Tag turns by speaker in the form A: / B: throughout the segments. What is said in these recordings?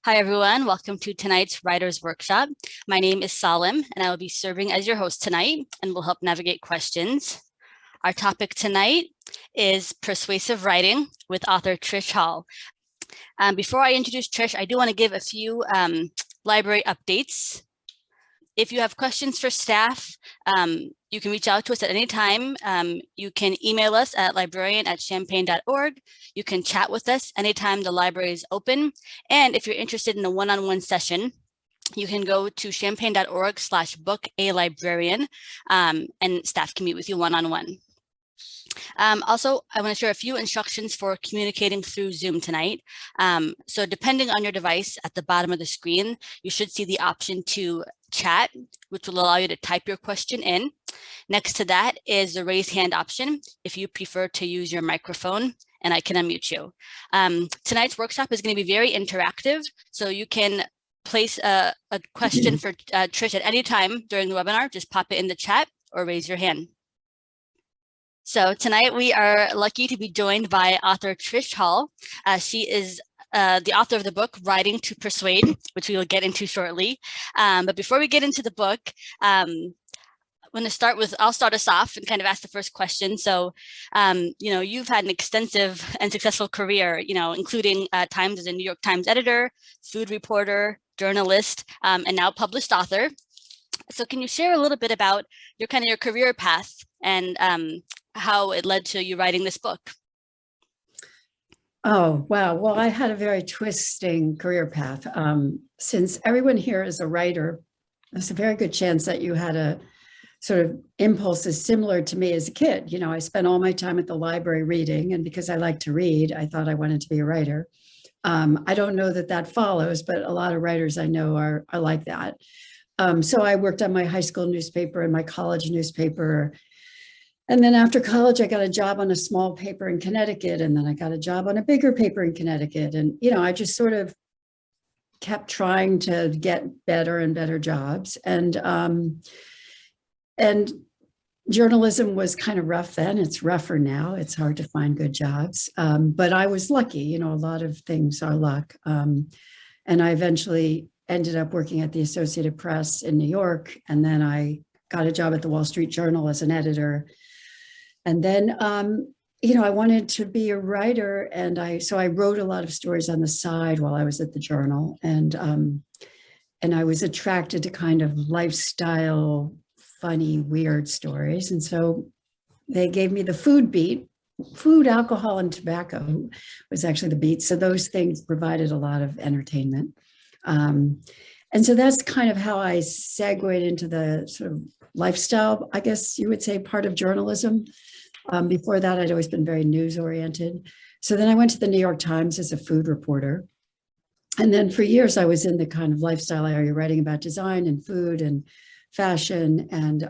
A: Hi, everyone. Welcome to tonight's Writers Workshop. My name is Salim, and I will be serving as your host tonight and will help navigate questions. Our topic tonight is Persuasive Writing with author Trish Hall. Before I introduce Trish, I do want to give a few library updates. If you have questions for staff, you can reach out to us at any time. You can email us at librarian@champaign.org. You can chat with us anytime the library is open. And if you're interested in a one-on-one session, you can go to champaign.org/book-a-librarian, and staff can meet with you one-on-one. Also, I want to share a few instructions for communicating through Zoom tonight. So depending on your device, at the bottom of the screen, you should see the option to chat, which will allow you to type your question in. Next to that is the raise hand option if you prefer to use your microphone, and I can unmute you. Tonight's workshop is going to be very interactive, so you can place a question for Trish at any time during the webinar. Just pop it in the chat or raise your hand. So tonight we are lucky to be joined by author Trish Hall. She is the author of the book, Writing to Persuade, which we will get into shortly. But before we get into the book, I'm going to start with, I'll start us off and kind of ask the first question. So, you've had an extensive and successful career, including times as a New York Times editor, food reporter, journalist, and now published author. So can you share a little bit about your career path and how it led to you writing this book?
B: Oh, wow. Well, I had a very twisting career path. Since everyone here is a writer, there's a very good chance that you had a sort of impulses similar to me as a kid. I spent all my time at the library reading, and because I like to read, I thought I wanted to be a writer. I don't know that follows, but a lot of writers I know are like that. So I worked on my high school newspaper and my college newspaper. And then after college, I got a job on a small paper in Connecticut, and then I got a job on a bigger paper in Connecticut. And, I just sort of kept trying to get better and better jobs. And journalism was kind of rough then. It's rougher now. It's hard to find good jobs. But I was lucky, a lot of things are luck. And I eventually ended up working at the Associated Press in New York. And then I got a job at the Wall Street Journal as an editor. And then, I wanted to be a writer, and so I wrote a lot of stories on the side while I was at the Journal, and I was attracted to kind of lifestyle, funny, weird stories, and so they gave me the food beat. Food, alcohol, and tobacco was actually the beat. So those things provided a lot of entertainment, and so that's kind of how I segued into the sort of lifestyle, I guess you would say, part of journalism. Before that, I'd always been very news oriented. So then I went to the New York Times as a food reporter. And then for years, I was in the kind of lifestyle area, writing about design and food and fashion. And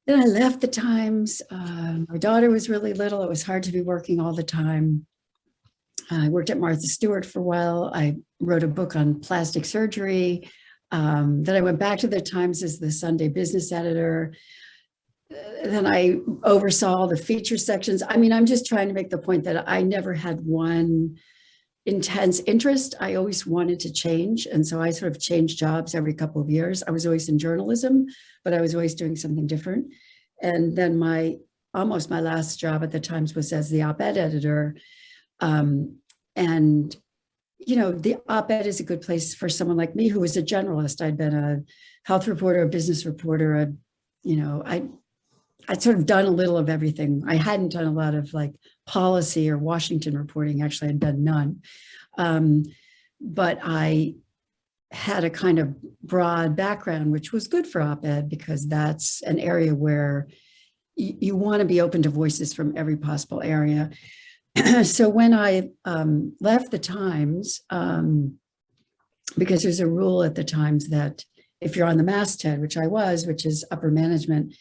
B: then I left the Times. My daughter was really little. It was hard to be working all the time. I worked at Martha Stewart for a while. I wrote a book on plastic surgery. Then I went back to the Times as the Sunday business editor. Then I oversaw the feature sections. I mean, I'm just trying to make the point that I never had one intense interest. I always wanted to change. And so I sort of changed jobs every couple of years. I was always in journalism, but I was always doing something different. And then almost my last job at the Times was as the op-ed editor. And the op-ed is a good place for someone like me who was a generalist. I'd been a health reporter, a business reporter, I'd sort of done a little of everything. I hadn't done a lot of like policy or Washington reporting. Actually, I'd done none. But I had a kind of broad background, which was good for op-ed because that's an area where you want to be open to voices from every possible area. So when I left the Times, because there's a rule at the Times that if you're on the masthead, which I was, which is upper management,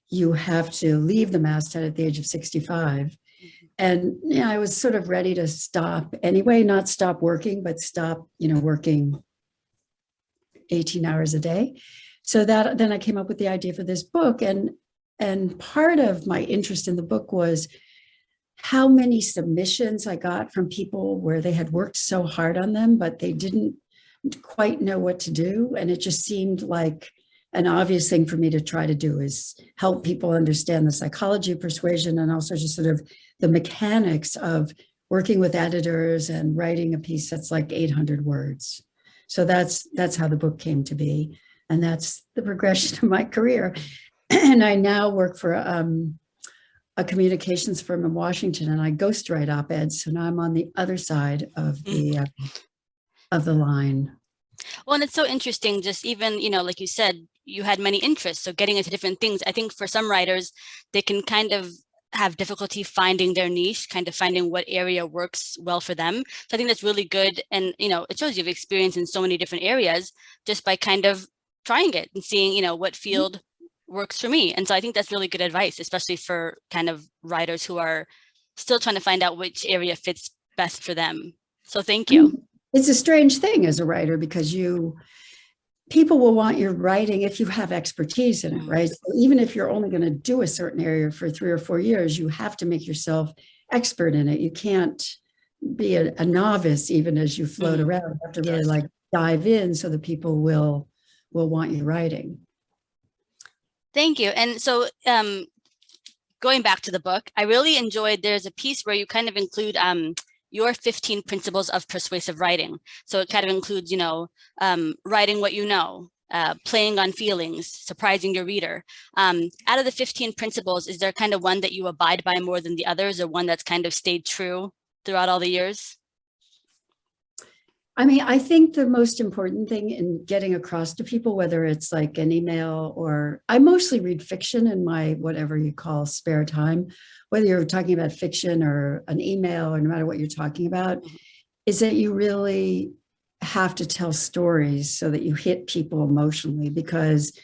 B: you have to leave the masthead at the age of 65. And I was sort of ready to stop anyway, not stop working, but stop, working 18 hours a day. So then I came up with the idea for this book. And part of my interest in the book was how many submissions I got from people where they had worked so hard on them, but they didn't quite know what to do. And it just seemed like an obvious thing for me to try to do is help people understand the psychology of persuasion and also just sort of the mechanics of working with editors and writing a piece that's like 800 words. So that's how the book came to be. And that's the progression of my career. And I now work for a communications firm in Washington, and I ghostwrite op-eds. So now I'm on the other side of the line.
A: Well, and it's so interesting, just even, like you said, you had many interests. So getting into different things, I think for some writers, they can kind of have difficulty finding their niche, kind of finding what area works well for them. So I think that's really good. And, it shows you've experience in so many different areas just by kind of trying it and seeing, what field works for me. And so I think that's really good advice, especially for kind of writers who are still trying to find out which area fits best for them. So thank you.
B: It's a strange thing as a writer because people will want your writing if you have expertise in it, right? So even if you're only going to do a certain area for 3 or 4 years, you have to make yourself expert in it. You can't be a novice even as you float around. You have to really like dive in so that people will want your writing.
A: Thank you. And so going back to the book, I really enjoyed, there's a piece where you kind of include your 15 principles of persuasive writing. So it kind of includes, writing what you know, playing on feelings, surprising your reader. Out of the 15 principles, is there kind of one that you abide by more than the others, or one that's kind of stayed true throughout all the years?
B: I mean, I think the most important thing in getting across to people, whether it's like an email or I mostly read fiction in my whatever you call spare time, whether you're talking about fiction or an email or no matter what you're talking about, is that you really have to tell stories so that you hit people emotionally. Because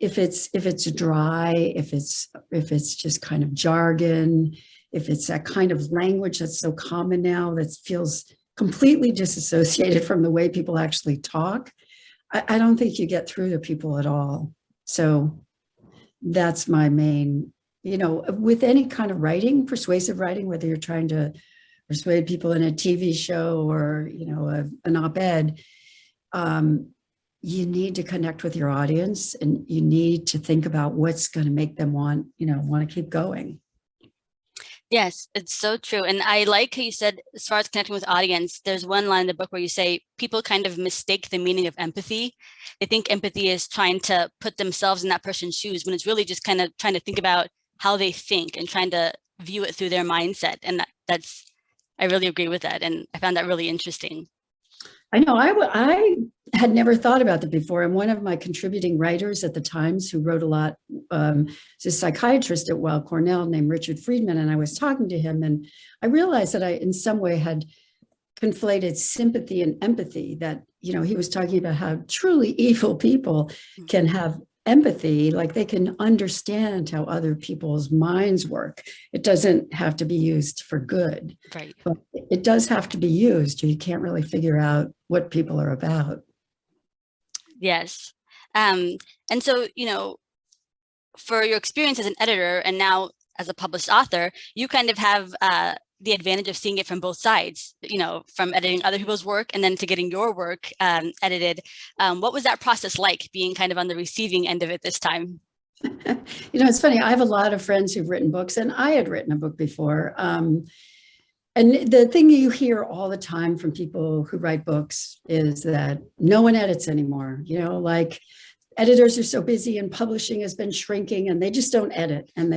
B: if it's dry, if it's just kind of jargon, if it's that kind of language that's so common now that feels completely disassociated from the way people actually talk, I don't think you get through to people at all. So that's my main, with any kind of writing, persuasive writing, whether you're trying to persuade people in a TV show or, an op-ed, you need to connect with your audience and you need to think about what's going to make them want to keep going.
A: Yes, it's so true. And I like how you said, as far as connecting with audience, there's one line in the book where you say people kind of mistake the meaning of empathy. They think empathy is trying to put themselves in that person's shoes, when it's really just kind of trying to think about how they think and trying to view it through their mindset. And I really agree with that. And I found that really interesting.
B: I know I had never thought about that before. And one of my contributing writers at the Times who wrote a lot, is a psychiatrist at Weill Cornell named Richard Friedman. And I was talking to him and I realized that I in some way had conflated sympathy and empathy, that, he was talking about how truly evil people can have empathy, like they can understand how other people's minds work. It doesn't have to be used for good,
A: right?
B: But it does have to be used, or you can't really figure out what people are about.
A: Yes. And so, for your experience as an editor and now as a published author, you kind of have the advantage of seeing it from both sides, from editing other people's work and then to getting your work edited. What was that process like, being kind of on the receiving end of it this time?
B: It's funny. I have a lot of friends who've written books, and I had written a book before. And the thing you hear all the time from people who write books is that no one edits anymore. Like editors are so busy and publishing has been shrinking and they just don't edit, and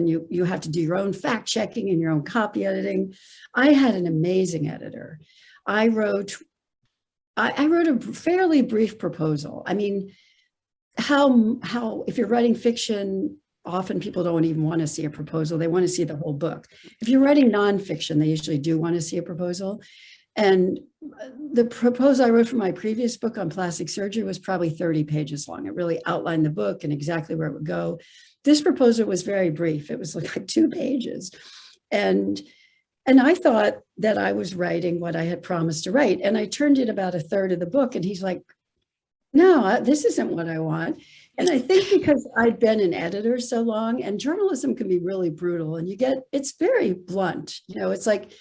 B: you have to do your own fact checking and your own copy editing. I had an amazing editor. I wrote a fairly brief proposal. I mean, how if you're writing fiction, often people don't even want to see a proposal. They want to see the whole book. If you're writing nonfiction, they usually do want to see a proposal. And the proposal I wrote for my previous book on plastic surgery was probably 30 pages long. It really outlined the book and exactly where it would go. This proposal was very brief. It was like 2 pages. And I thought that I was writing what I had promised to write. And I turned in about a third of the book. And he's like, no, this isn't what I want. And I think because I'd been an editor so long, and journalism can be really brutal, and it's very blunt. It's like,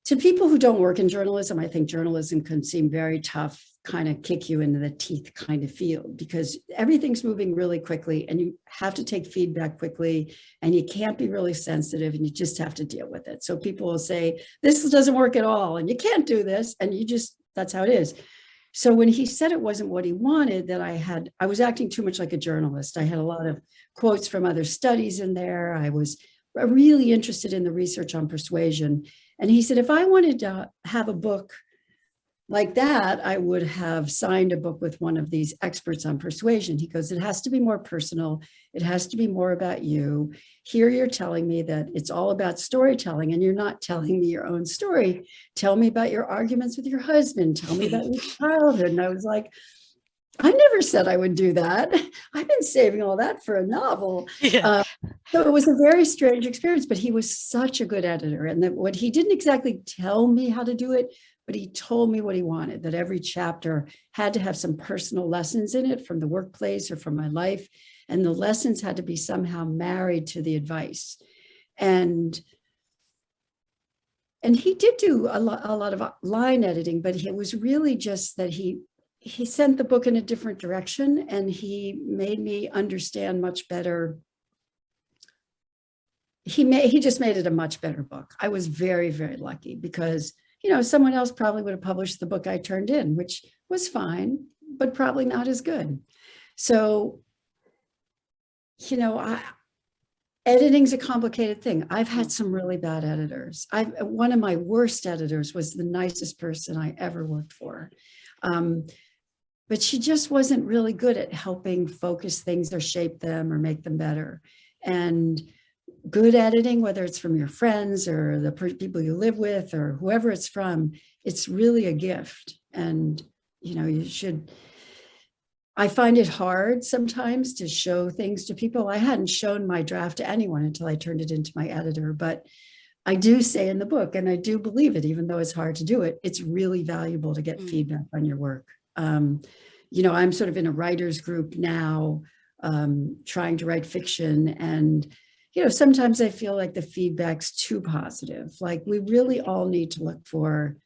B: to people who don't work in journalism, I think journalism can seem very tough, kind of kick you into the teeth kind of field, because everything's moving really quickly and you have to take feedback quickly and you can't be really sensitive and you just have to deal with it. So people will say, this doesn't work at all and you can't do this. And that's how it is. So when he said it wasn't what he wanted, that I was acting too much like a journalist. I had a lot of quotes from other studies in there. I was really interested in the research on persuasion. And he said, if I wanted to have a book like that, I would have signed a book with one of these experts on persuasion. He goes, it has to be more personal. It has to be more about you. Here you're telling me that it's all about storytelling and you're not telling me your own story. Tell me about your arguments with your husband. Tell me about your childhood. And I was like, I never said I would do that. I've been saving all that for a novel.
A: Yeah.
B: So it was a very strange experience, but he was such a good editor. And what he didn't exactly tell me how to do it, but he told me what he wanted, that every chapter had to have some personal lessons in it from the workplace or from my life. And the lessons had to be somehow married to the advice. And he did do a lot of line editing, but it was really just that he sent the book in a different direction and he made me understand much better. He just made it a much better book. I was very, very lucky because someone else probably would have published the book I turned in, which was fine, but probably not as good. So, editing's a complicated thing. I've had some really bad editors. One of my worst editors was the nicest person I ever worked for. But she just wasn't really good at helping focus things or shape them or make them better. And good editing, whether it's from your friends or the people you live with or whoever it's from, it's really a gift. And, I find it hard sometimes to show things to people. I hadn't shown my draft to anyone until I turned it into my editor, but I do say in the book, and I do believe it, even though it's hard to do it, it's really valuable to get feedback on your work. I'm sort of in a writer's group now, trying to write fiction, and sometimes I feel like the feedback's too positive. Like we really all need to look for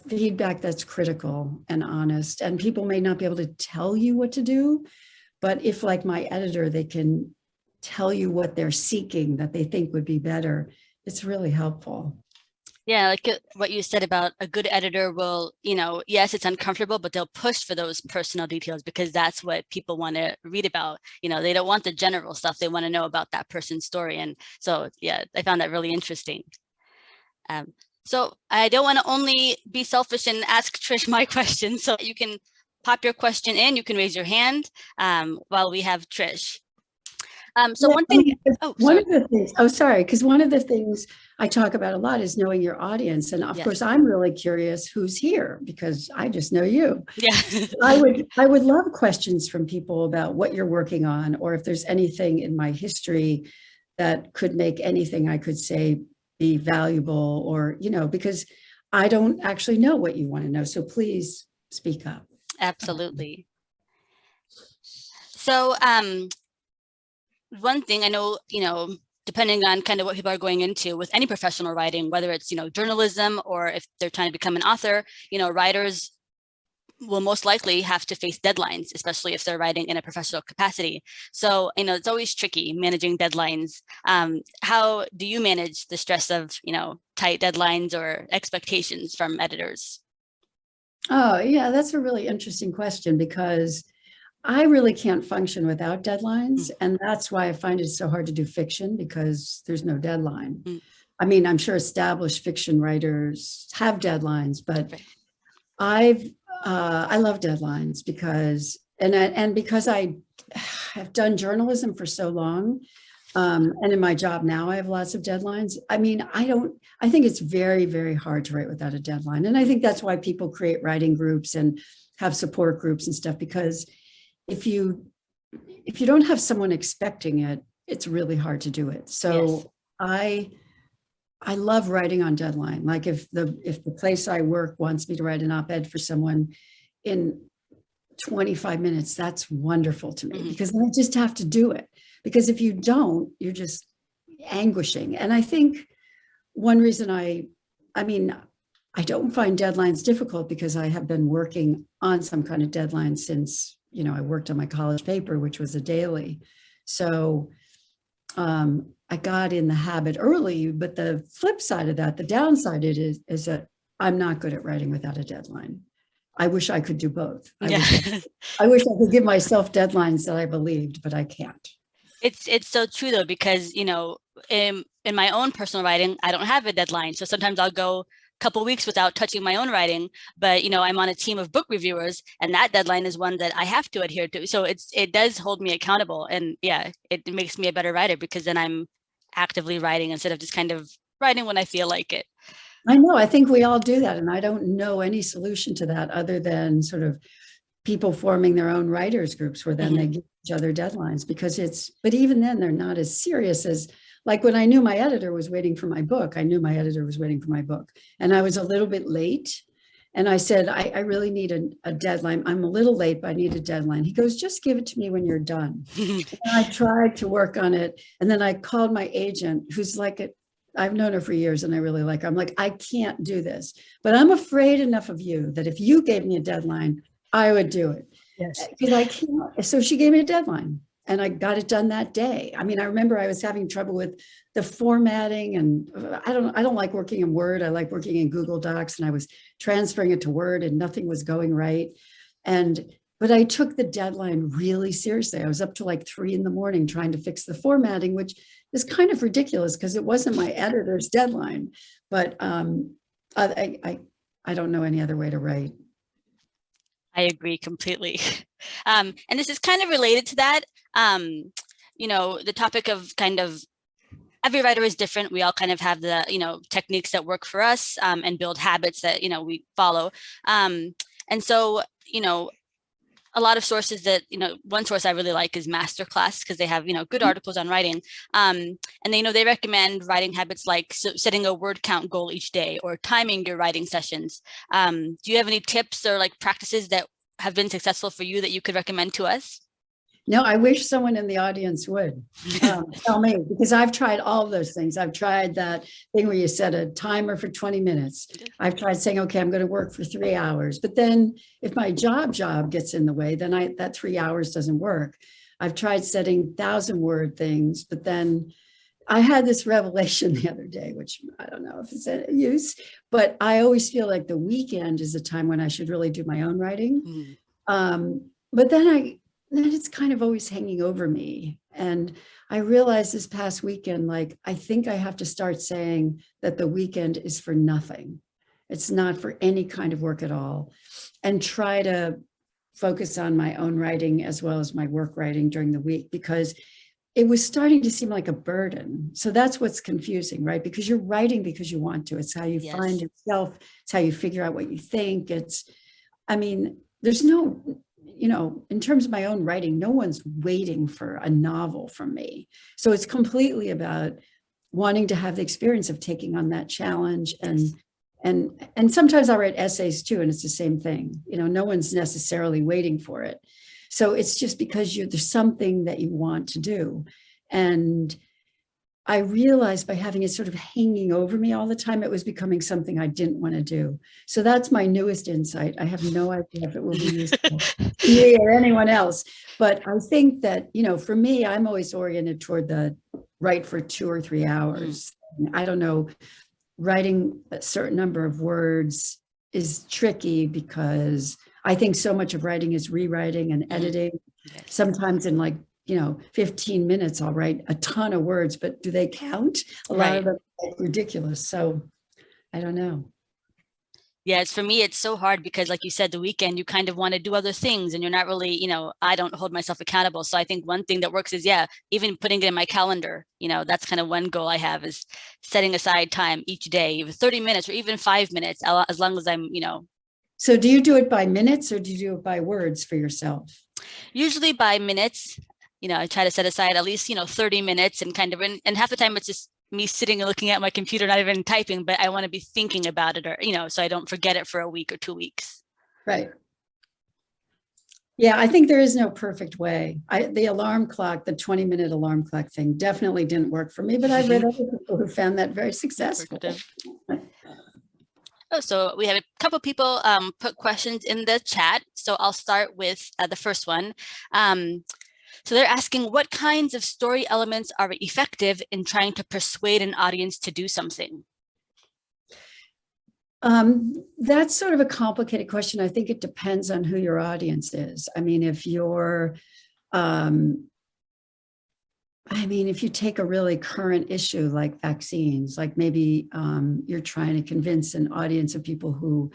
B: feedback that's critical and honest. And people may not be able to tell you what to do, but if, like my editor, they can tell you what they're seeking that they think would be better, it's really helpful.
A: Yeah, like what you said about a good editor will, yes, it's uncomfortable, but they'll push for those personal details because that's what people want to read about. They don't want the general stuff. They want to know about that person's story. And so, yeah, I found that really interesting. So I don't want to only be selfish and ask Trish my question. So you can pop your question in. You can raise your hand while we have Trish. So
B: yeah,
A: one thing,
B: one of the things I talk about a lot is knowing your audience. And of course, I'm really curious who's here because I just know you.
A: Yeah.
B: I would love questions from people about what you're working on, or if there's anything in my history that could make anything I could say be valuable, or, because I don't actually know what you want to know. So please speak up.
A: Absolutely. So, one thing I know, depending on kind of what people are going into with any professional writing, whether it's, journalism or if they're trying to become an author, writers will most likely have to face deadlines, especially if they're writing in a professional capacity. So, it's always tricky managing deadlines. How do you manage the stress of, tight deadlines or expectations from editors?
B: Oh, yeah, that's a really interesting question because I really can't function without deadlines. And that's why I find it so hard to do fiction, because there's no deadline. I mean, I'm sure established fiction writers have deadlines, but I love deadlines because, because I have done journalism for so long, and in my job now, I have lots of deadlines. I mean, I think it's very, very hard to write without a deadline. And I think that's why people create writing groups and have support groups and stuff, because if you don't have someone expecting it, it's really hard to do it. So yes. I love writing on deadline. Like if the place I work wants me to write an op-ed for someone in 25 minutes, that's wonderful to me, because then I just have to do it. Because if you don't, you're just anguishing. And I think one reason I don't find deadlines difficult, because I have been working on some kind of deadline since, I worked on my college paper, which was a daily. So I got in the habit early, but the flip side of that, the downside is that I'm not good at writing without a deadline. I wish I could do both. I wish I could give myself deadlines that I believed, but I can't.
A: It's so true though, because, in my own personal writing, I don't have a deadline. So sometimes I'll go a couple weeks without touching my own writing, but, I'm on a team of book reviewers, and that deadline is one that I have to adhere to. So it does hold me accountable. And yeah, it makes me a better writer, because then I'm actively writing instead of just kind of writing when I feel like it.
B: I know, I think we all do that. And I don't know any solution to that other than sort of people forming their own writers groups, where then they give each other deadlines, because but even then they're not as serious as, like when I knew my editor was waiting for my book, and I was a little bit late. And I said, I really need a deadline. I'm a little late, but I need a deadline. He goes, just give it to me when you're done. And I tried to work on it. And then I called my agent, who's like I've known her for years and I really like her. I'm like, I can't do this, but I'm afraid enough of you that if you gave me a deadline, I would do it.
C: Yes.
B: Because I can't. So she gave me a deadline and I got it done that day. I mean, I remember I was having trouble with the formatting, and I don't like working in Word. I like working in Google Docs, and I was transferring it to Word and nothing was going right. But I took the deadline really seriously. I was up to like 3 a.m. trying to fix the formatting, which is kind of ridiculous because it wasn't my editor's deadline. But I don't know any other way to write.
A: I agree completely. And this is kind of related to that. The topic of kind of every writer is different. We all kind of have the, techniques that work for us, and build habits that, we follow. And so, a lot of sources that, one source I really like is Masterclass, because they have, good articles on writing. And they recommend writing habits like setting a word count goal each day, or timing your writing sessions. Do you have any tips or like practices that have been successful for you that you could recommend to us?
B: No, I wish someone in the audience would tell me, because I've tried all of those things. I've tried that thing where you set a timer for 20 minutes. I've tried saying, okay, I'm going to work for 3 hours. But then if my job gets in the way, then that 3 hours doesn't work. I've tried setting 1,000-word things, but then I had this revelation the other day, which I don't know if it's any use, but I always feel like the weekend is a time when I should really do my own writing. But then it's kind of always hanging over me. And I realized this past weekend, like, I think I have to start saying that the weekend is for nothing. It's not for any kind of work at all. And try to focus on my own writing as well as my work writing during the week, because it was starting to seem like a burden. So that's what's confusing, right? Because you're writing because you want to. It's how you find yourself. It's how you figure out what you think. There's no, in terms of my own writing, no one's waiting for a novel from me. So it's completely about wanting to have the experience of taking on that challenge. And sometimes I write essays too, and it's the same thing. No one's necessarily waiting for it. So it's just because there's something that you want to do. And I realized by having it sort of hanging over me all the time, it was becoming something I didn't want to do. So that's my newest insight. I have no idea if it will be useful to me or anyone else. But I think that, for me, I'm always oriented toward the write for 2 or 3 hours. I don't know, writing a certain number of words is tricky, because I think so much of writing is rewriting and editing. Sometimes in 15 minutes, I'll write a ton of words, but do they count? A lot of them are ridiculous. So I don't know.
A: Yeah, for me, it's so hard because, like you said, the weekend, you kind of want to do other things and you're not really, I don't hold myself accountable. So I think one thing that works is, even putting it in my calendar, that's kind of one goal I have, is setting aside time each day, even 30 minutes or even 5 minutes, as long as I'm,
B: So do you do it by minutes or do you do it by words for yourself?
A: Usually by minutes. I try to set aside at least, 30 minutes and and half the time it's just me sitting and looking at my computer, not even typing, but I want to be thinking about it, or, so I don't forget it for a week or 2 weeks.
B: Right. Yeah, I think there is no perfect way. The alarm clock, the 20-minute alarm clock thing definitely didn't work for me, but I've read other people who found that very successful.
A: Oh, so we have a couple people put questions in the chat. So I'll start with the first one. So they're asking, what kinds of story elements are effective in trying to persuade an audience to do something?
B: That's sort of a complicated question. I think it depends on who your audience is. I mean, if you're, if you take a really current issue like vaccines, like maybe you're trying to convince an audience of people who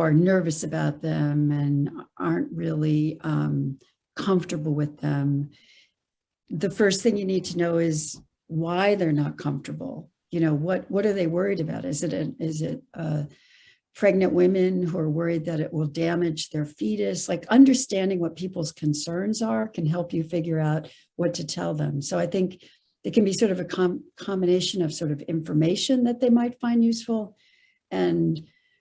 B: are nervous about them and aren't really comfortable with them. The first thing you need to know is why they're not comfortable. You know, what are they worried about? Is it pregnant women who are worried that it will damage their fetus? Like, understanding what people's concerns are can help you figure out what to tell them. So I think it can be sort of a combination of sort of information that they might find useful and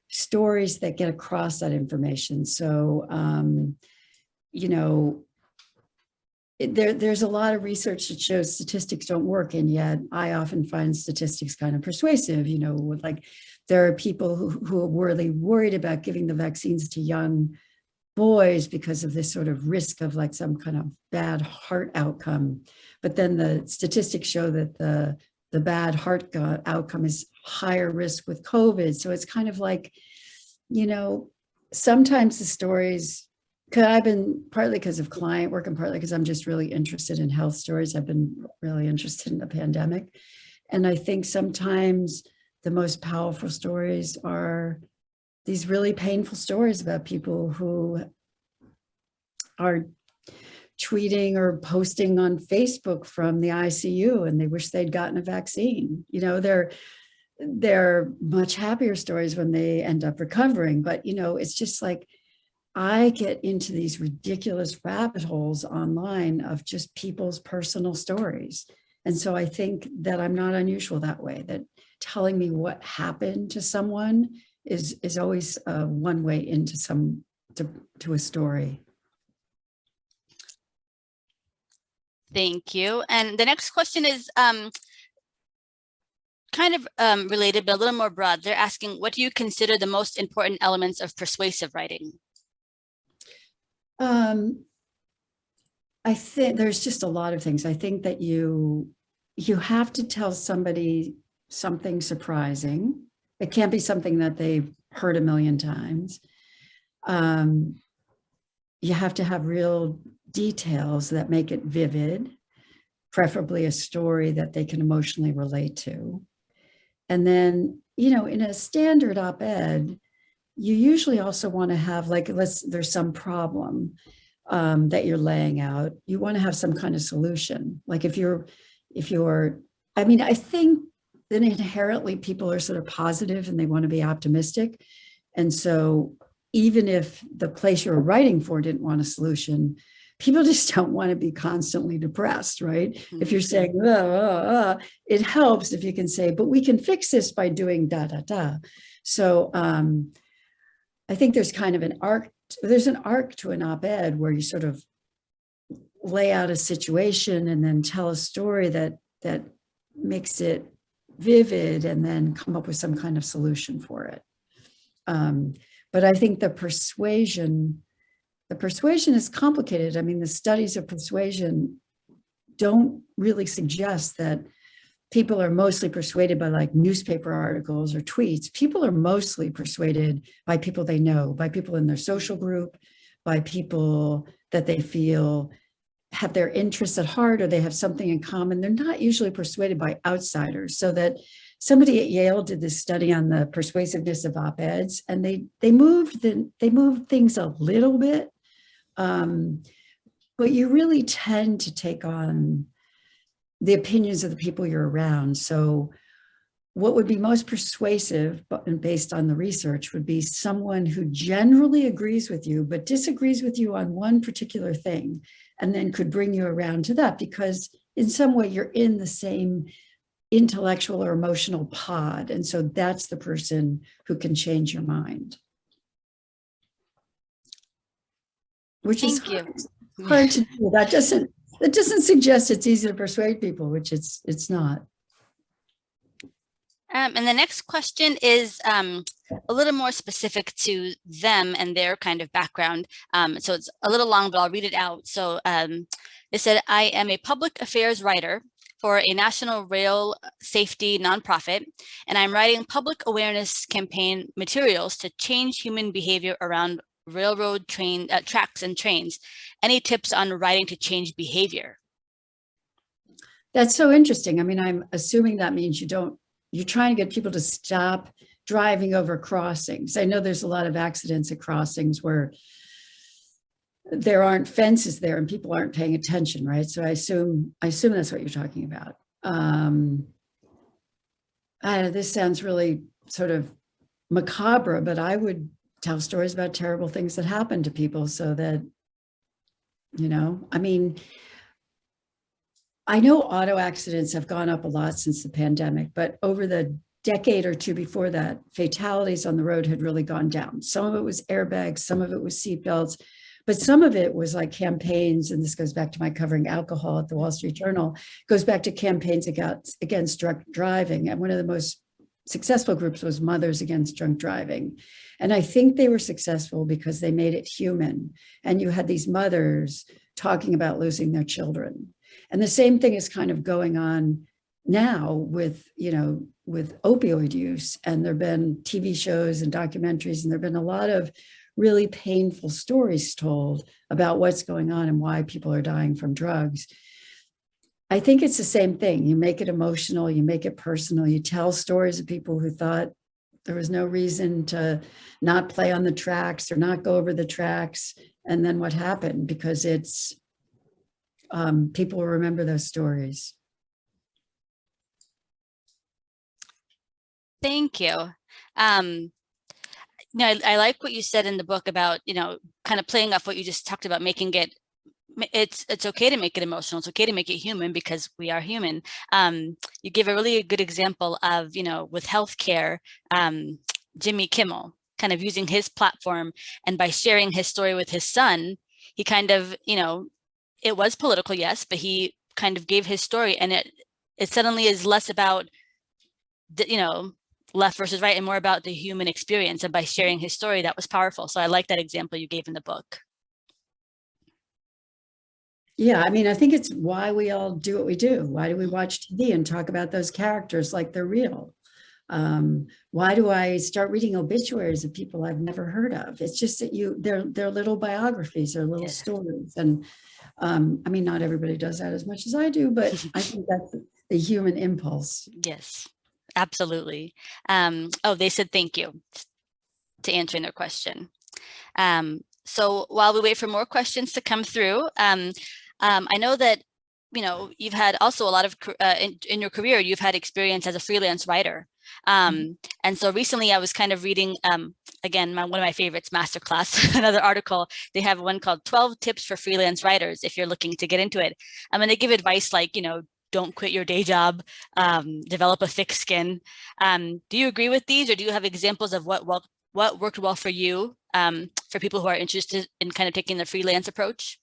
B: stories that get across that information. So, you know, there's a lot of research that shows statistics don't work, and yet I often find statistics kind of persuasive. You know, like there are people who are really worried about giving the vaccines to young boys because of this sort of risk of like some kind of bad heart outcome. But then the statistics show that the bad heart outcome is higher risk with COVID. So it's kind of like, you know, sometimes the stories, because I've been, partly because of client work and partly because I'm just really interested in health stories. I've been really interested in the pandemic. And I think sometimes the most powerful stories are these really painful stories about people who are tweeting or posting on Facebook from the ICU and they wish they'd gotten a vaccine. You know, they're much happier stories when they end up recovering. But, you know, it's just like, I get into these ridiculous rabbit holes online of just people's personal stories. And so I think that I'm not unusual that way, that telling me what happened to someone is always one way into to a story.
A: Thank you. And the next question is kind of related, but a little more broad. They're asking, what do you consider the most important elements of persuasive writing?
B: I think there's just a lot of things. I think that you have to tell somebody something surprising. It can't be something that they've heard a million times. You have to have real details that make it vivid, preferably a story that they can emotionally relate to. And then, you know, in a standard op-ed, you usually also want to have, like, there's some problem that you're laying out. You want to have some kind of solution. Like if you're, I mean, I think that inherently people are sort of positive and they want to be optimistic. And so even if the place you're writing for didn't want a solution, people just don't want to be constantly depressed, right? Mm-hmm. If you're saying, it helps if you can say, but we can fix this by doing da, da, da. So I think there's kind of an arc, there's an arc to an op-ed where you sort of lay out a situation and then tell a story that makes it vivid and then come up with some kind of solution for it. But I think the persuasion is complicated. I mean, the studies of persuasion don't really suggest that people are mostly persuaded by like newspaper articles or tweets. People are mostly persuaded by people they know, by people in their social group, by people that they feel have their interests at heart or they have something in common. They're not usually persuaded by outsiders. So that somebody at Yale did this study on the persuasiveness of op-eds, and they moved things a little bit, but you really tend to take on the opinions of the people you're around. So what would be most persuasive, and based on the research, would be someone who generally agrees with you, but disagrees with you on one particular thing, and then could bring you around to that, because in some way you're in the same intellectual or emotional pod. And so that's the person who can change your mind. which is
A: Thank you.
B: hard to do. That doesn't suggest it's easy to persuade people, which it's not.
A: And the next question is a little more specific to them and their kind of background. So it's a little long, but I'll read it out. So it said, I am a public affairs writer for a national rail safety nonprofit, and I'm writing public awareness campaign materials to change human behavior around railroad tracks and trains. Any tips on writing to change behavior?
B: That's so interesting. I mean, I'm assuming that means you're trying to get people to stop driving over crossings. I know there's a lot of accidents at crossings where there aren't fences there and people aren't paying attention, right? So I assume that's what you're talking about. This sounds really sort of macabre, but I would tell stories about terrible things that happen to people so that, I mean, I know auto accidents have gone up a lot since the pandemic, but over the decade or two before that, fatalities on the road had really gone down. Some of it was airbags, some of it was seatbelts, but some of it was like campaigns, and this goes back to my covering alcohol at the Wall Street Journal, goes back to campaigns against drunk driving. And one of the most successful groups was Mothers Against Drunk Driving. And I think they were successful because they made it human. And you had these mothers talking about losing their children. And the same thing is kind of going on now with opioid use. And there've been TV shows and documentaries, and there've been a lot of really painful stories told about what's going on and why people are dying from drugs. I think it's the same thing. You make it emotional, you make it personal, you tell stories of people who thought there was no reason to not play on the tracks or not go over the tracks. And then what happened? Because it's, people will remember those stories.
A: Thank you. I like what you said in the book about, kind of playing off what you just talked about, making it's okay to make it emotional. It's okay to make it human because we are human. You give a really good example of, with healthcare, Jimmy Kimmel kind of using his platform, and by sharing his story with his son, he kind of, it was political, yes, but he kind of gave his story, and it suddenly is less about the, left versus right and more about the human experience. And by sharing his story, that was powerful. So I like that example you gave in the book.
B: Yeah, I mean, I think it's why we all do what we do. Why do we watch TV and talk about those characters like they're real? Why do I start reading obituaries of people I've never heard of? It's just that they're little biographies, they're little stories. And I mean, not everybody does that as much as I do, but I think that's the human impulse.
A: Yes, absolutely. They said thank you to answering their question. So while we wait for more questions to come through, I know that, you've had also a lot of, in your career, you've had experience as a freelance writer. And so recently I was kind of reading, again, one of my favorites, Masterclass, another article. They have one called 12 Tips for Freelance Writers if you're looking to get into it. And they give advice like, don't quit your day job, develop a thick skin. Do you agree with these, or do you have examples of what worked well for you, for people who are interested in kind of taking the freelance approach?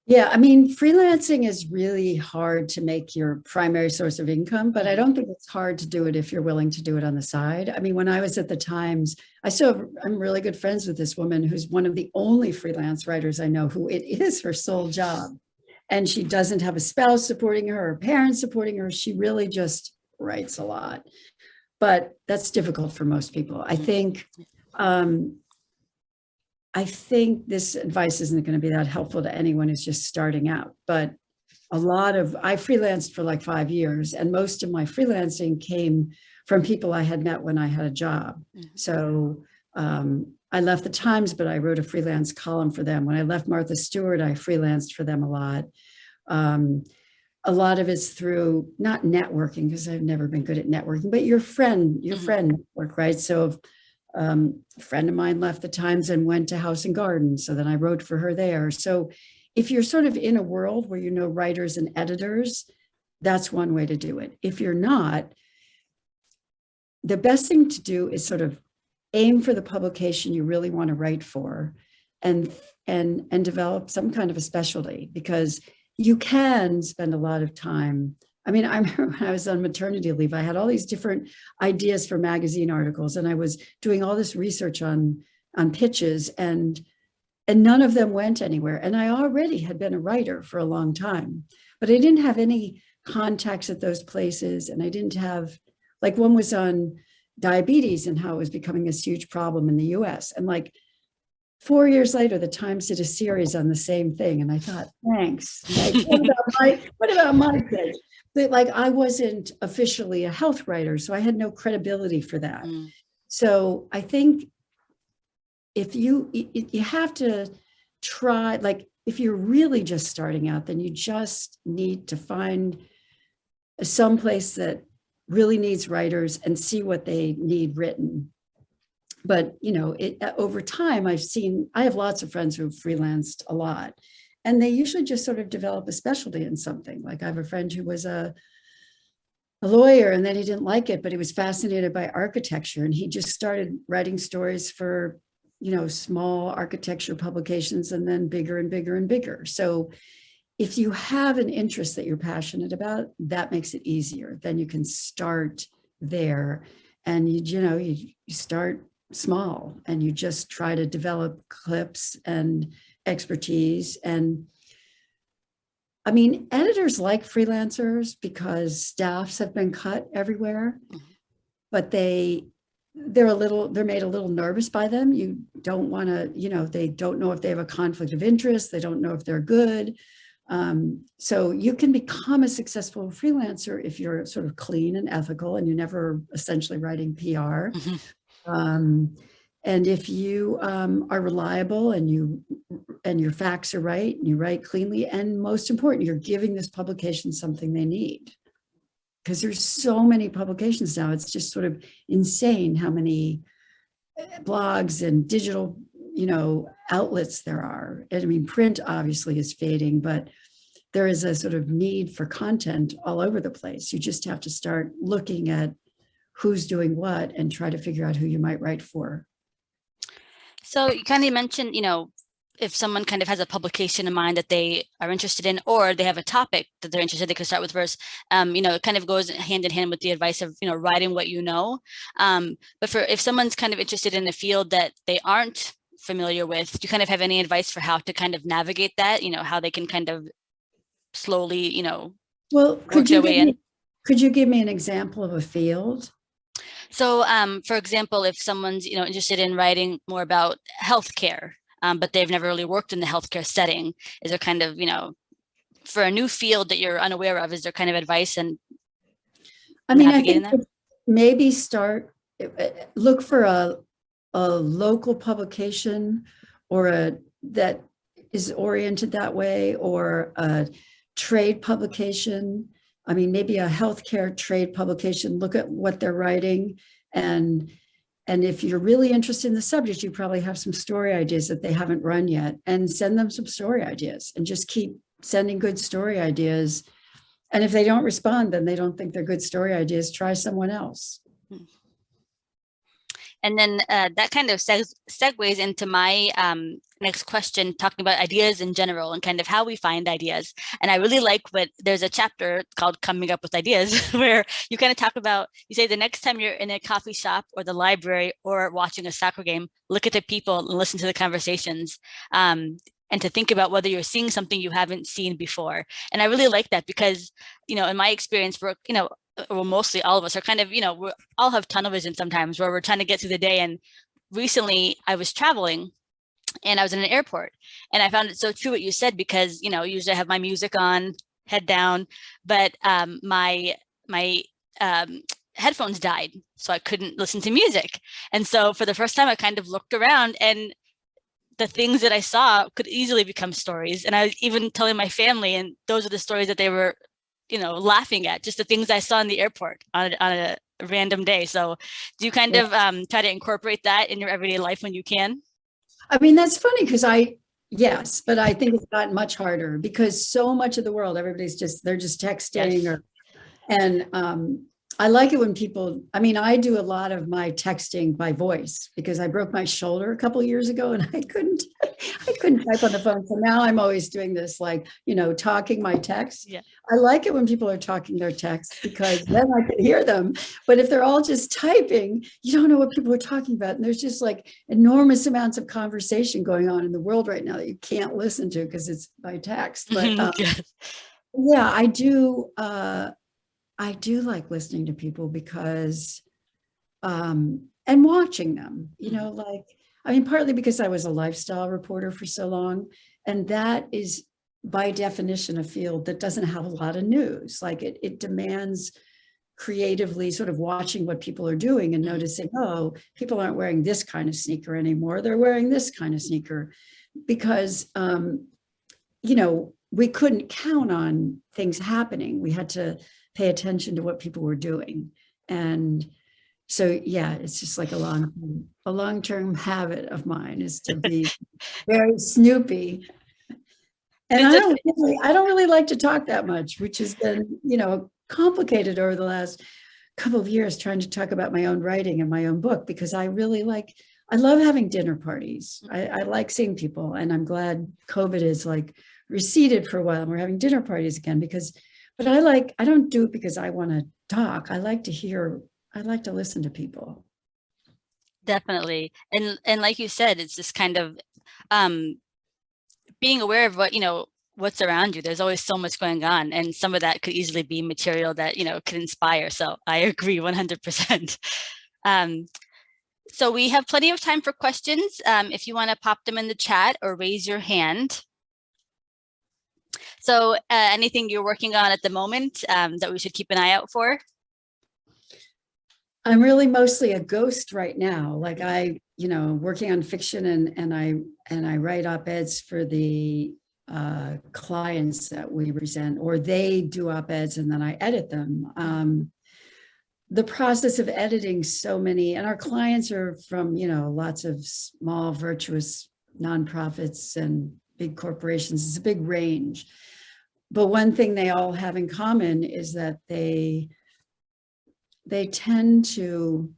B: Yeah, I mean, freelancing is really hard to make your primary source of income, but I don't think it's hard to do it if you're willing to do it on the side. I mean, when I was at the Times, I'm really good friends with this woman who's one of the only freelance writers I know who it is her sole job. And she doesn't have a spouse supporting her or parents supporting her. She really just writes a lot. But that's difficult for most people. I think this advice isn't going to be that helpful to anyone who's just starting out, but I freelanced for like 5 years, and most of my freelancing came from people I had met when I had a job. So I left the Times, but I wrote a freelance column for them. When I left Martha Stewart, I freelanced for them a lot. A lot of it's through not networking, because I've never been good at networking, but your friend network, right? So a friend of mine left the Times and went to House and Garden, so then I wrote for her there. So if you're sort of in a world where you know writers and editors, that's one way to do it. If you're not, the best thing to do is sort of aim for the publication you really want to write for, and develop some kind of a specialty, because you can spend a lot of time. I mean, I remember when I was on maternity leave, I had all these different ideas for magazine articles, and I was doing all this research on pitches, and none of them went anywhere. And I already had been a writer for a long time, but I didn't have any contacts at those places. And I didn't have, like, one was on diabetes and how it was becoming this huge problem in the US. And like 4 years later, the Times did a series on the same thing. And I thought, thanks. Like, what about my pitch? But like, I wasn't officially a health writer, so I had no credibility for that. So I think if you have to try, like, if you're really just starting out, then you just need to find some place that really needs writers and see what they need written. But, you know, over time, I have lots of friends who have freelanced a lot, and they usually just sort of develop a specialty in something. Like, I have a friend who was a lawyer, and then he didn't like it, but he was fascinated by architecture, and he just started writing stories for, you know, small architecture publications, and then bigger and bigger and bigger. So if you have an interest that you're passionate about, that makes it easier. Then you can start there, and you start small, and you just try to develop clips and expertise. And I mean, editors like freelancers because staffs have been cut everywhere, but they're made a little nervous by them. You don't want to, you know, they don't know if they have a conflict of interest. They don't know if they're good. So you can become a successful freelancer if you're sort of clean and ethical, and you're never essentially writing PR. And if you are reliable, and your facts are right, and you write cleanly, and most important, you're giving this publication something they need. Because there's so many publications now, it's just sort of insane how many blogs and digital, you know, outlets there are. And I mean, print obviously is fading, but there is a sort of need for content all over the place. You just have to start looking at who's doing what and try to figure out who you might write for.
A: So you kind of mentioned, you know, if someone kind of has a publication in mind that they are interested in, or they have a topic that they're interested in, they can start with verse. You know, it kind of goes hand in hand with the advice of, you know, writing what you know. But if someone's kind of interested in a field that they aren't familiar with, do you kind of have any advice for how to kind of navigate that? You know, how they can kind of slowly, you know,
B: could you give me an example of a field?
A: So, for example, if someone's, you know, interested in writing more about healthcare, but they've never really worked in the healthcare setting, is there kind of, you know, for a new field that you're unaware of, is there kind of advice? And
B: I mean, I think maybe look for a local publication, or that is oriented that way, or a trade publication. I mean, maybe a healthcare trade publication. Look at what they're writing, and if you're really interested in the subject, you probably have some story ideas that they haven't run yet, and send them some story ideas, and just keep sending good story ideas. And if they don't respond, then they don't think they're good story ideas. Try someone else.
A: And then that kind of segues into my next question, talking about ideas in general and kind of how we find ideas. And I really like there's a chapter called Coming Up with Ideas, where you kind of talk about, you say the next time you're in a coffee shop or the library or watching a soccer game, look at the people and listen to the conversations. And to think about whether you're seeing something you haven't seen before. And I really like that because, you know, in my experience, you know, well, mostly all of us are kind of, you know, we all have tunnel vision sometimes where we're trying to get through the day. And recently I was traveling and I was in an airport, and I found it so true what you said, because, you know, usually I have my music on, head down, but my headphones died, so I couldn't listen to music. And so for the first time, I kind of looked around, and the things that I saw could easily become stories. And I was even telling my family, and those are the stories that they were, you know, laughing at, just the things I saw in the airport on a random day. So do you kind of try to incorporate that in your everyday life when you can?
B: I mean, that's funny because yes, but I think it's gotten much harder because so much of the world, they're just texting.
A: Yes.
B: And I like it when people, I mean, I do a lot of my texting by voice because I broke my shoulder a couple of years ago and I couldn't type on the phone. So now I'm always doing this, like, talking my text.
A: Yeah.
B: I like it when people are talking their text because then I can hear them. But if they're all just typing, you don't know what people are talking about. And there's just like enormous amounts of conversation going on in the world right now that you can't listen to because it's by text. But yeah, I do. I do like listening to people because, and watching them, like, I mean, partly because I was a lifestyle reporter for so long, and that is by definition a field that doesn't have a lot of news. Like it demands creatively sort of watching what people are doing and noticing, oh, people aren't wearing this kind of sneaker anymore. They're wearing this kind of sneaker because, we couldn't count on things happening. We had to pay attention to what people were doing. And so, yeah, it's just like a long-term habit of mine is to be very snoopy. And I don't really like to talk that much, which has been, complicated over the last couple of years trying to talk about my own writing and my own book, because I love having dinner parties. I like seeing people, and I'm glad COVID is like receded for a while and we're having dinner parties again but I don't do it because I want to talk. I like to listen to people.
A: Definitely. And like you said, it's this kind of being aware of what's around you. There's always so much going on, and some of that could easily be material that, could inspire. So I agree 100%. So we have plenty of time for questions. If you want to pop them in the chat or raise your hand. So anything you're working on at the moment that we should keep an eye out for?
B: I'm really mostly a ghost right now. Like working on fiction and I write op-eds for the clients that we present, or they do op-eds and then I edit them. The process of editing so many, and our clients are from, lots of small virtuous nonprofits and big corporations. It's a big range. But one thing they all have in common is that they tend to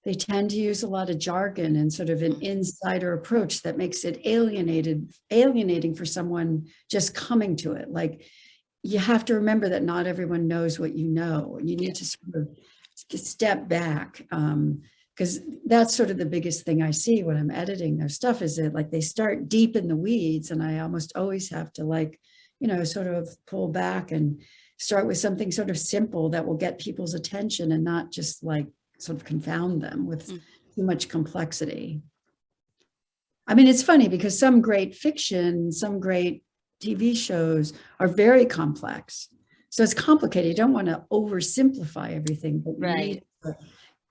B: use a lot of jargon and sort of an insider approach that makes it alienating for someone just coming to it. Like, you have to remember that not everyone knows what you know, and you need to sort of step back. Because that's sort of the biggest thing I see when I'm editing their stuff is that like they start deep in the weeds, and I almost always have to sort of pull back and start with something sort of simple that will get people's attention and not just like sort of confound them with too much complexity. I mean, it's funny because some great fiction, some great TV shows are very complex. So it's complicated. You don't want to oversimplify everything, but you need to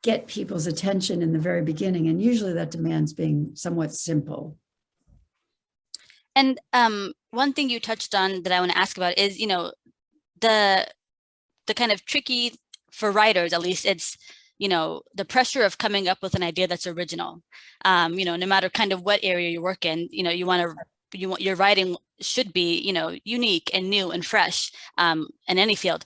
B: get people's attention in the very beginning. And usually that demands being somewhat simple.
A: And one thing you touched on that I want to ask about is, the kind of tricky for writers, at least it's, the pressure of coming up with an idea that's original. No matter kind of what area you work in, your writing should be, unique and new and fresh in any field.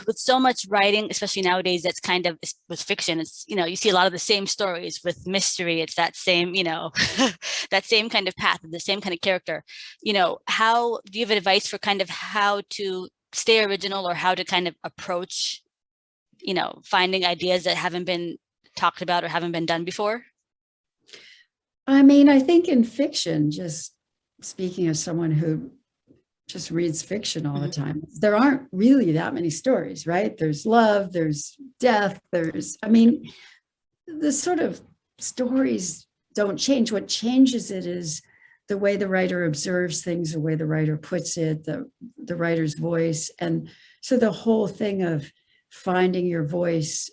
A: With so much writing, especially nowadays, that's kind of with fiction, it's, you see a lot of the same stories. With mystery, it's that same, that same kind of path, the same kind of character. How do you have advice for kind of how to stay original, or how to kind of approach, finding ideas that haven't been talked about or haven't been done before?
B: I mean, I think in fiction, just speaking as someone who just reads fiction all the time, there aren't really that many stories, right? There's love, there's death, the sort of stories don't change. What changes it is the way the writer observes things, the way the writer puts it, the writer's voice. And so the whole thing of finding your voice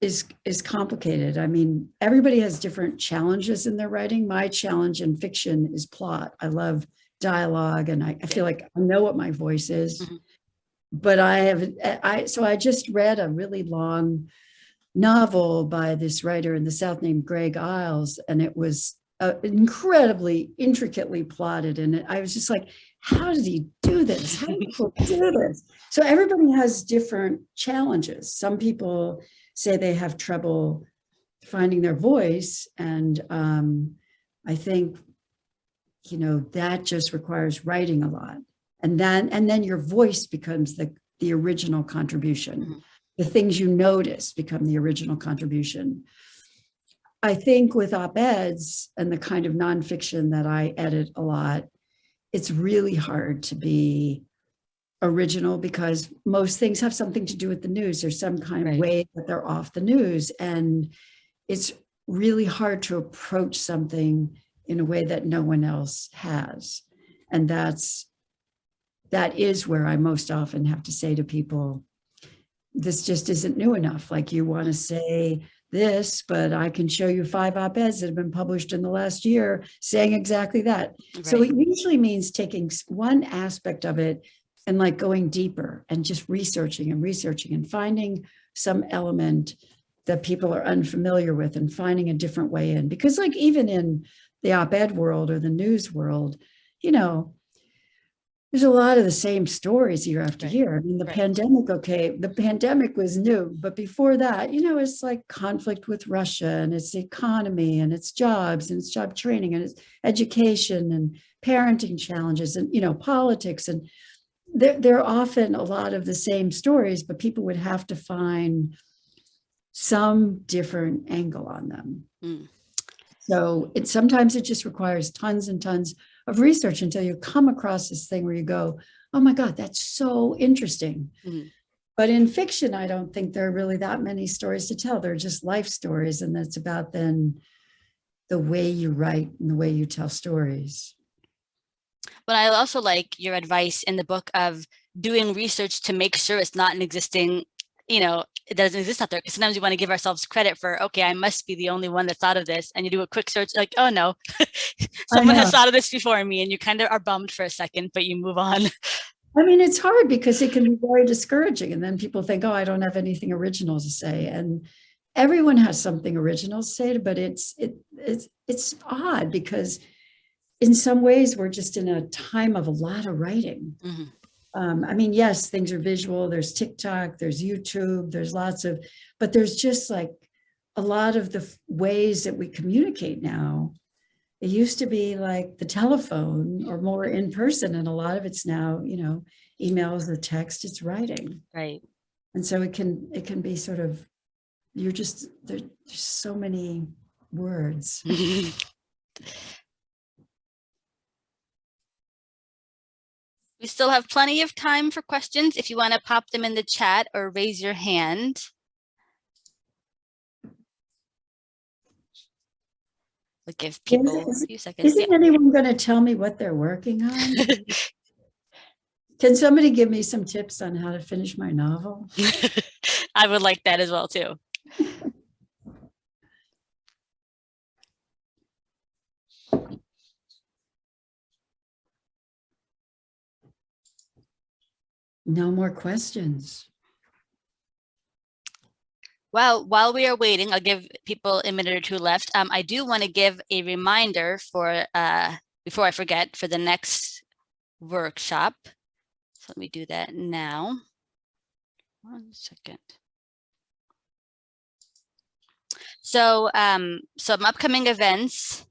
B: is complicated. I mean, everybody has different challenges in their writing. My challenge in fiction is plot. I love dialogue, and I feel like I know what my voice is. But so I just read a really long novel by this writer in the South named Greg Iles, and it was incredibly intricately plotted. And I was just like, how did he do this? How do people do this? So everybody has different challenges. Some people say they have trouble finding their voice. And I think, you know, that just requires writing a lot. And then your voice becomes the original contribution. Mm-hmm. The things you notice become the original contribution. I think with op-eds and the kind of nonfiction that I edit a lot, it's really hard to be original because most things have something to do with the news. There's some kind of way that they're off the news. And it's really hard to approach something in a way that no one else has. And that is where I most often have to say to people, this just isn't new enough. Like, you want to say this, but I can show you 5 op-eds that have been published in the last year saying exactly that. Right. So it usually means taking one aspect of it and like going deeper and just researching and finding some element that people are unfamiliar with and finding a different way in. Because like even in the op-ed world or the news world, you know, there's a lot of the same stories year after year. I mean, the pandemic, okay, the pandemic was new, but before that, you know, it's like conflict with Russia, and it's the economy, and it's jobs, and it's job training, and it's education, and parenting challenges, and, you know, politics. And they're often a lot of the same stories, but people would have to find some different angle on them. Mm. So sometimes it just requires tons and tons of research until you come across this thing where you go, oh my God, that's so interesting. Mm-hmm. But in fiction, I don't think there are really that many stories to tell. They're just life stories. And that's about then the way you write and the way you tell stories.
A: But I also like your advice in the book of doing research to make sure it's not an existing, you know, it doesn't exist out there, because sometimes we want to give ourselves credit for, okay, I must be the only one that's thought of this. And you do a quick search, like, oh no, someone has thought of this before me, and you kind of are bummed for a second, but you move on.
B: I mean, it's hard because it can be very discouraging. And then people think, oh, I don't have anything original to say. And everyone has something original to say, but it's odd because in some ways we're just in a time of a lot of writing. Mm-hmm. I mean, yes, things are visual. There's TikTok, there's YouTube, there's lots of, but there's just like a lot of the ways that we communicate now. It used to be like the telephone or more in person, and a lot of it's now, you know, emails or text, it's writing.
A: Right.
B: And so it can be sort of, you're just, there's so many words.
A: We still have plenty of time for questions if you want to pop them in the chat or raise your hand. We'll give people a few seconds.
B: Isn't anyone going to tell me what they're working on? Can somebody give me some tips on how to finish my novel?
A: I would like that as well, too.
B: No more questions.
A: Well, while we are waiting, I'll give people a minute or two left. I do want to give a reminder for, before I forget, for the next workshop. So let me do that now. 1 second. So some upcoming events.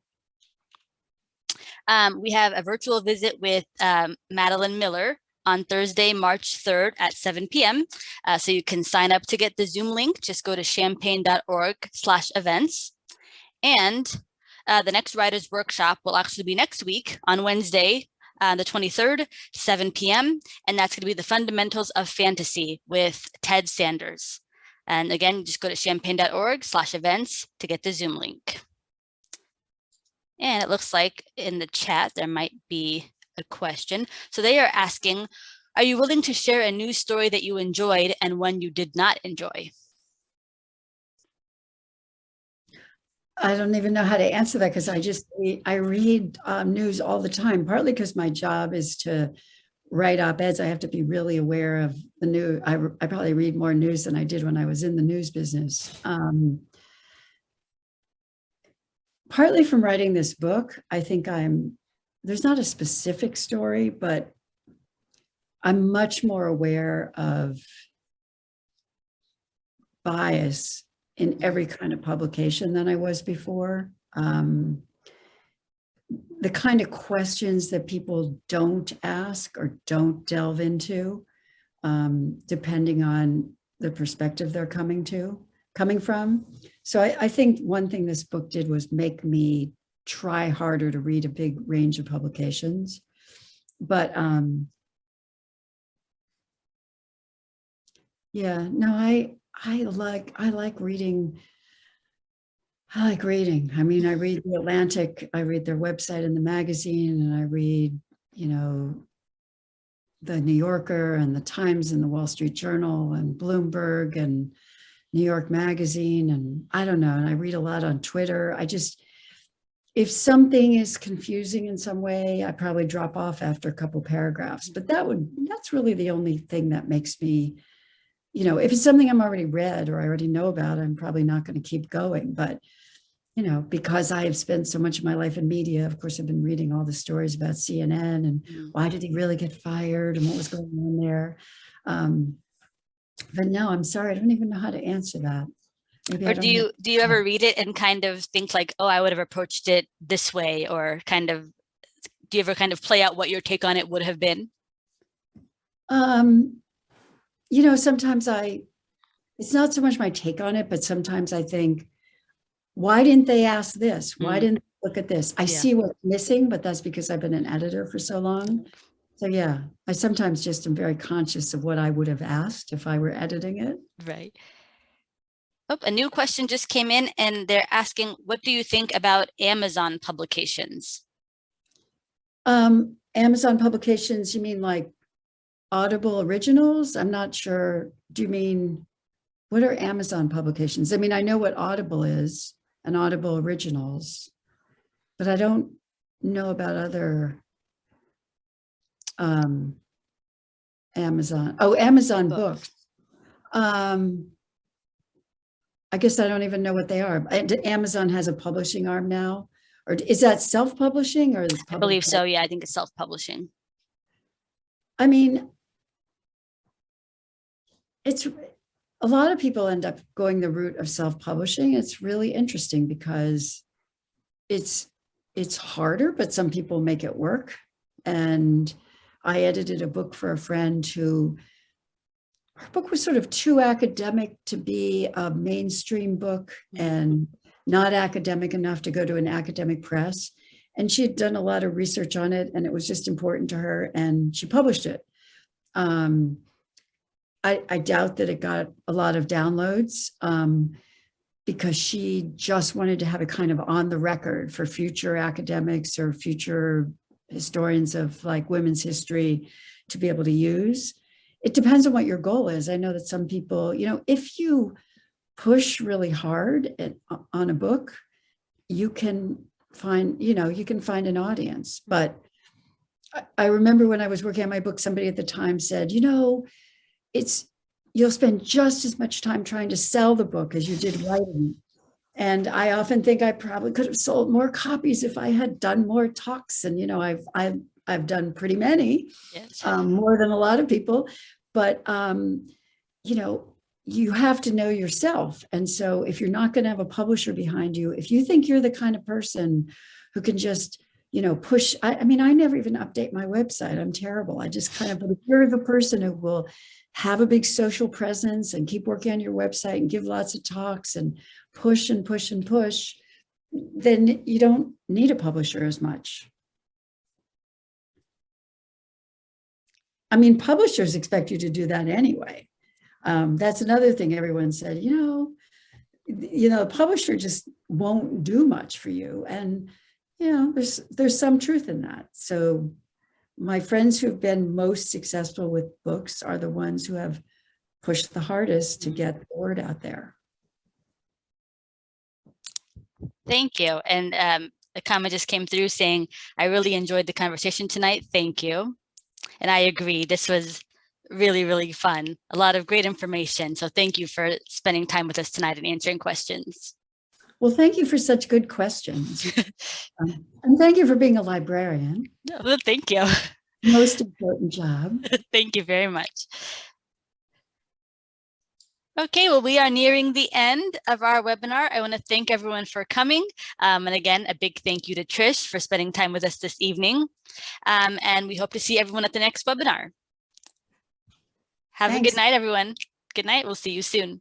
A: We have a virtual visit with Madeline Miller on Thursday, March 3rd at 7 p.m. So you can sign up to get the Zoom link. Just go to champaign.org/events. And the next writers workshop will actually be next week on Wednesday, the 23rd, 7 p.m. And that's going to be the fundamentals of fantasy with Ted Sanders. And again, just go to champaign.org/events to get the Zoom link. And it looks like in the chat, there might be a question. So they are asking, are you willing to share a news story that you enjoyed and one you did not enjoy?
B: I don't even know how to answer that because I read news all the time, partly because my job is to write op-eds. I have to be really aware of the news. I probably read more news than I did when I was in the news business. partly from writing this book. I think there's not a specific story, but I'm much more aware of bias in every kind of publication than I was before. The kind of questions that people don't ask or don't delve into, depending on the perspective they're coming from. So I think one thing this book did was make me try harder to read a big range of publications. But yeah, no, I like reading. I like reading. I mean, I read The Atlantic, I read their website and the magazine, and I read, the New Yorker and the Times and the Wall Street Journal and Bloomberg and New York Magazine. And I don't know. And I read a lot on Twitter. If something is confusing in some way, I probably drop off after a couple paragraphs. But that's really the only thing that makes me, if it's something I'm already read or I already know about, I'm probably not going to keep going. But, because I have spent so much of my life in media, of course, I've been reading all the stories about CNN and why did he really get fired and what was going on there. But no, I'm sorry, I don't even know how to answer that.
A: Or do you ever read it and kind of think like, oh, I would have approached it this way, or kind of, do you ever kind of play out what your take on it would have been?
B: Sometimes it's not so much my take on it, but sometimes I think, why didn't they ask this? Why didn't they look at this? I see what's missing, but that's because I've been an editor for so long. So yeah, I sometimes just am very conscious of what I would have asked if I were editing it.
A: Right. Oh, a new question just came in and they're asking, what do you think about Amazon publications?
B: Amazon publications, you mean like Audible originals? I'm not sure. Do you mean, what are Amazon publications? I mean, I know what Audible is and Audible originals, but I don't know about other Amazon books. I guess I don't even know what they are. Amazon has a publishing arm now, or is that self-publishing or is
A: I believe so. Yeah, I think it's self-publishing.
B: I mean, it's a lot of people end up going the route of self-publishing. It's really interesting because it's harder, but some people make it work. And I edited a book for a friend who, her book was sort of too academic to be a mainstream book and not academic enough to go to an academic press. And she had done a lot of research on it and it was just important to her and she published it. I doubt that it got a lot of downloads because she just wanted to have it kind of on the record for future academics or future historians of like women's history to be able to use. It depends on what your goal is. I know that some people, if you push really hard on a book, you can find an audience. But I remember when I was working on my book, somebody at the time said, you'll spend just as much time trying to sell the book as you did writing. And I often think I probably could have sold more copies if I had done more talks. And, I've done pretty many,
A: yes.
B: More than a lot of people, but, you have to know yourself. And so if you're not going to have a publisher behind you, if you think you're the kind of person who can just, push, I mean, I never even update my website. I'm terrible. I just kind of, but if you're the person who will have a big social presence and keep working on your website and give lots of talks and push and push and push, then you don't need a publisher as much. I mean, publishers expect you to do that anyway. That's another thing everyone said, the publisher just won't do much for you. And, there's some truth in that. So my friends who've been most successful with books are the ones who have pushed the hardest to get the word out there.
A: Thank you. And a comment just came through saying, I really enjoyed the conversation tonight. Thank you. And I agree. This was really, really fun. A lot of great information. So thank you for spending time with us tonight and answering questions.
B: Well, thank you for such good questions. And thank you for being a librarian.
A: Well, thank you.
B: Most important job.
A: Thank you very much. Okay, well, we are nearing the end of our webinar. I want to thank everyone for coming. And again, a big thank you to Trish for spending time with us this evening. And we hope to see everyone at the next webinar. Have a good night, everyone. Good night. We'll see you soon.